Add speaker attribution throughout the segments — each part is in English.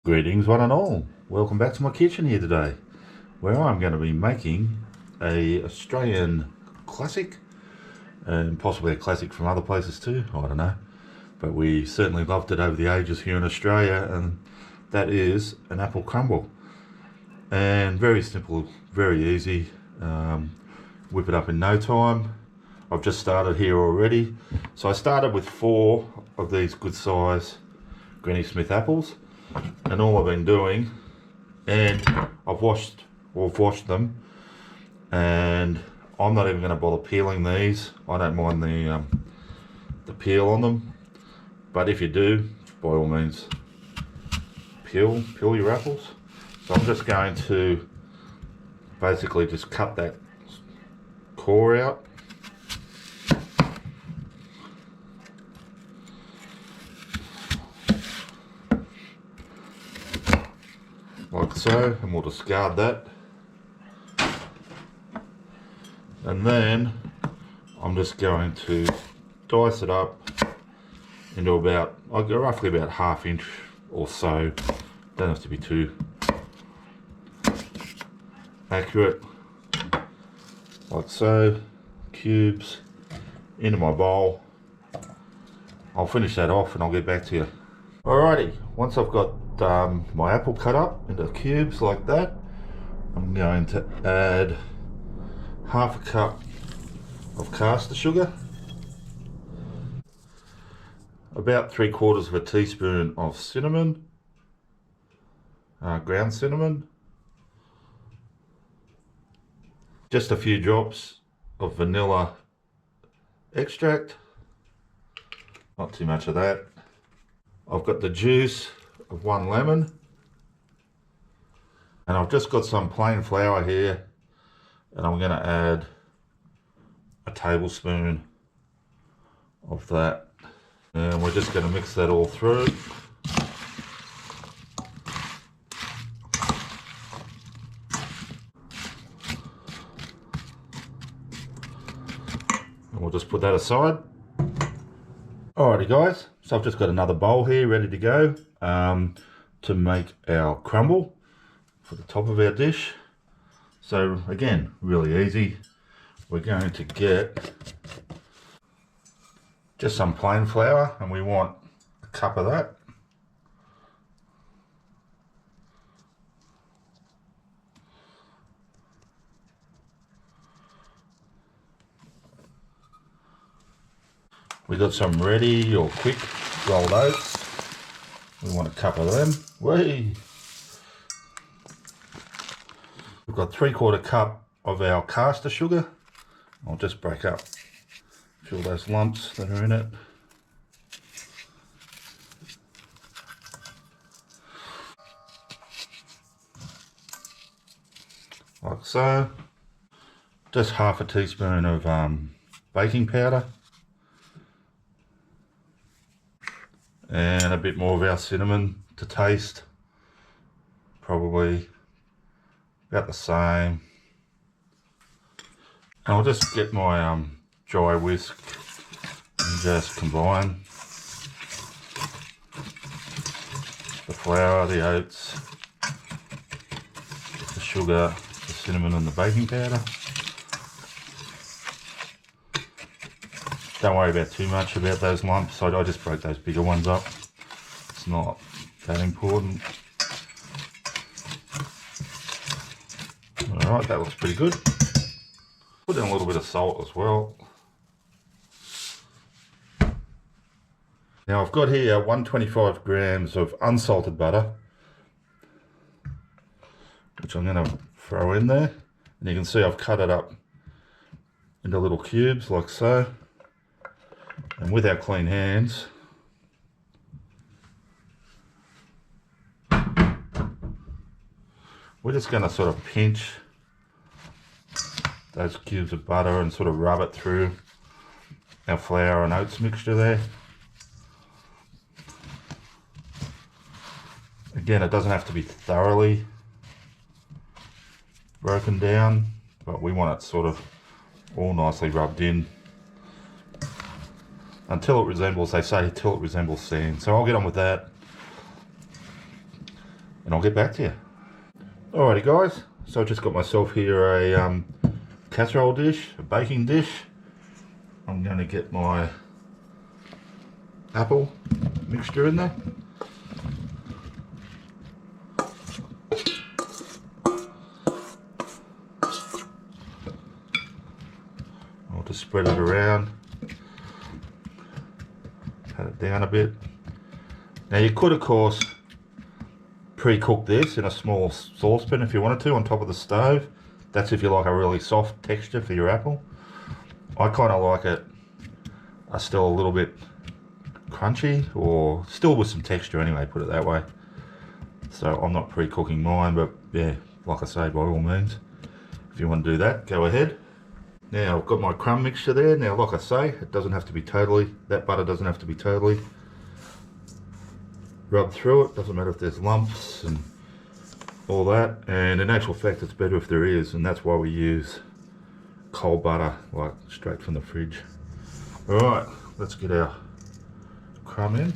Speaker 1: Greetings one and all. Welcome back to my kitchen here today, where I'm going to be making a Australian classic, and possibly a classic from other places too, I don't know. But we certainly loved it over the ages here in Australia, and that is an apple crumble. And very simple, very easy. Whip it up in no time. I've just started here already. So I started with 4 of these good size Granny Smith apples. And all I've been doing, and I've washed them, and I'm not even going to bother peeling these. I don't mind the peel on them, but if you do, by all means, peel your apples. So I'm just going to basically just cut that core out. Like so, and we'll discard that. And then I'm just going to dice it up into about, roughly about 1/2 inch or so. Don't have to be too accurate. Like so, cubes into my bowl. I'll finish that off and I'll get back to you. Alrighty, once I've got my apple cut up into cubes like that, I'm going to add 1/2 cup of caster sugar, about 3/4 teaspoon of cinnamon, ground cinnamon, just a few drops of vanilla extract, not too much of that. I've got the juice of 1 lemon, and I've just got some plain flour here, and I'm going to add a tablespoon of that, and we're just going to mix that all through. And we'll just put that aside. Alrighty guys, so I've just got another bowl here ready to go to make our crumble for the top of our dish. So again, really easy. We're going to get just some plain flour, and we want a cup of that. We got some ready or quick rolled oats. We want a cup of them. Whee! We've got 3/4 cup of our caster sugar. I'll just break up a few of those lumps that are in it. Like so. Just 1/2 teaspoon of baking powder. And a bit more of our cinnamon to taste, probably about the same. And I'll just get my dry whisk and just combine the flour, the oats, the sugar, the cinnamon and the baking powder. Don't worry about too much about those lumps. I just break those bigger ones up. It's not that important. Alright, that looks pretty good. Put in a little bit of salt as well. Now I've got here 125 grams of unsalted butter, which I'm going to throw in there. And you can see I've cut it up into little cubes like so. And with our clean hands, we're just going to sort of pinch those cubes of butter and sort of rub it through our flour and oats mixture there. Again, it doesn't have to be thoroughly broken down, but we want it sort of all nicely rubbed in. until it resembles, they say, until it resembles sand. So I'll get on with that. and I'll get back to you. Alrighty guys, so I just got myself here a casserole dish, a baking dish. I'm going to get my apple mixture in there. I'll just spread it around, pat it down a bit. Now you could of course pre-cook this in a small saucepan if you wanted to on top of the stove. That's if you like a really soft texture for your apple. I kind of like it still a little bit crunchy, or still with some texture anyway, put it that way. So I'm not pre-cooking mine, but yeah, like I say, by all means, if you want to do that, go ahead. Now I've got my crumb mixture there. Now like I say, it doesn't have to be totally, that butter doesn't have to be totally rub through it. Doesn't matter if there's lumps and all that, and in actual fact it's better if there is, and that's why we use cold butter, like straight from the fridge. Alright, let's get our crumb in.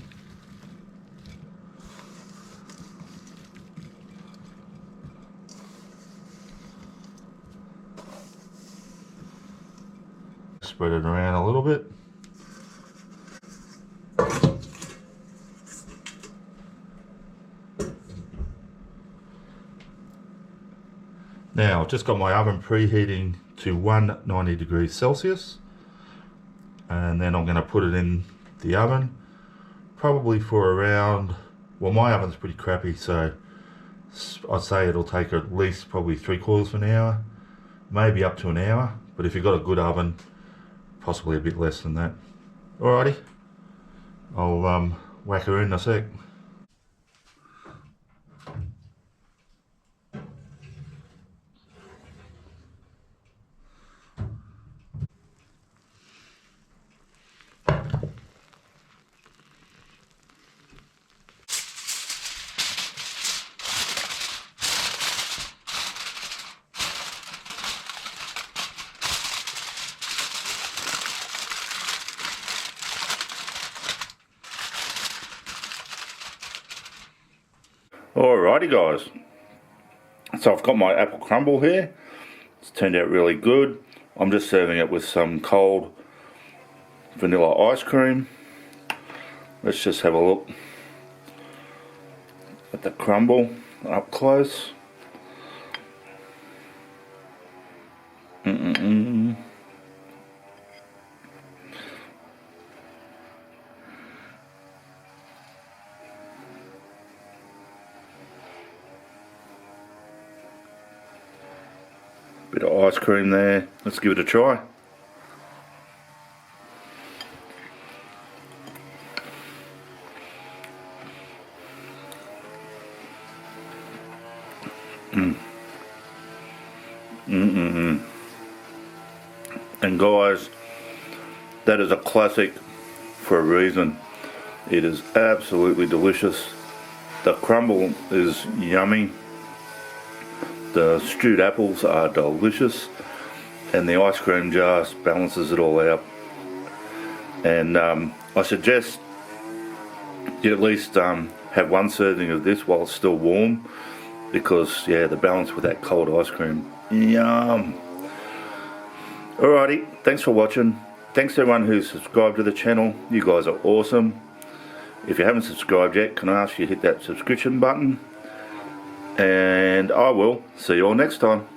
Speaker 1: Spread it around a little bit. Now, I've just got my oven preheating to 190 degrees Celsius, and then I'm going to put it in the oven probably for around, well, my oven's pretty crappy, so I'd say it'll take at least probably 3/4 of an hour, maybe up to an hour, but if you've got a good oven, possibly a bit less than that. Alrighty, I'll whack her in a sec. Alrighty guys, so I've got my apple crumble here. It's turned out really good. I'm just serving it with some cold vanilla ice cream. Let's just have a look at the crumble up close. Bit of ice cream there. Let's give it a try. And guys, that is a classic for a reason. It is absolutely delicious. The crumble is yummy. The stewed apples are delicious, and the ice cream just balances it all out. And I suggest you at least have one serving of this while it's still warm, because yeah, the balance with that cold ice cream, yum. Alrighty, thanks for watching. Thanks to everyone who's subscribed to the channel. You guys are awesome. If you haven't subscribed yet, can I ask you to hit that subscription button? And I will see you all next time.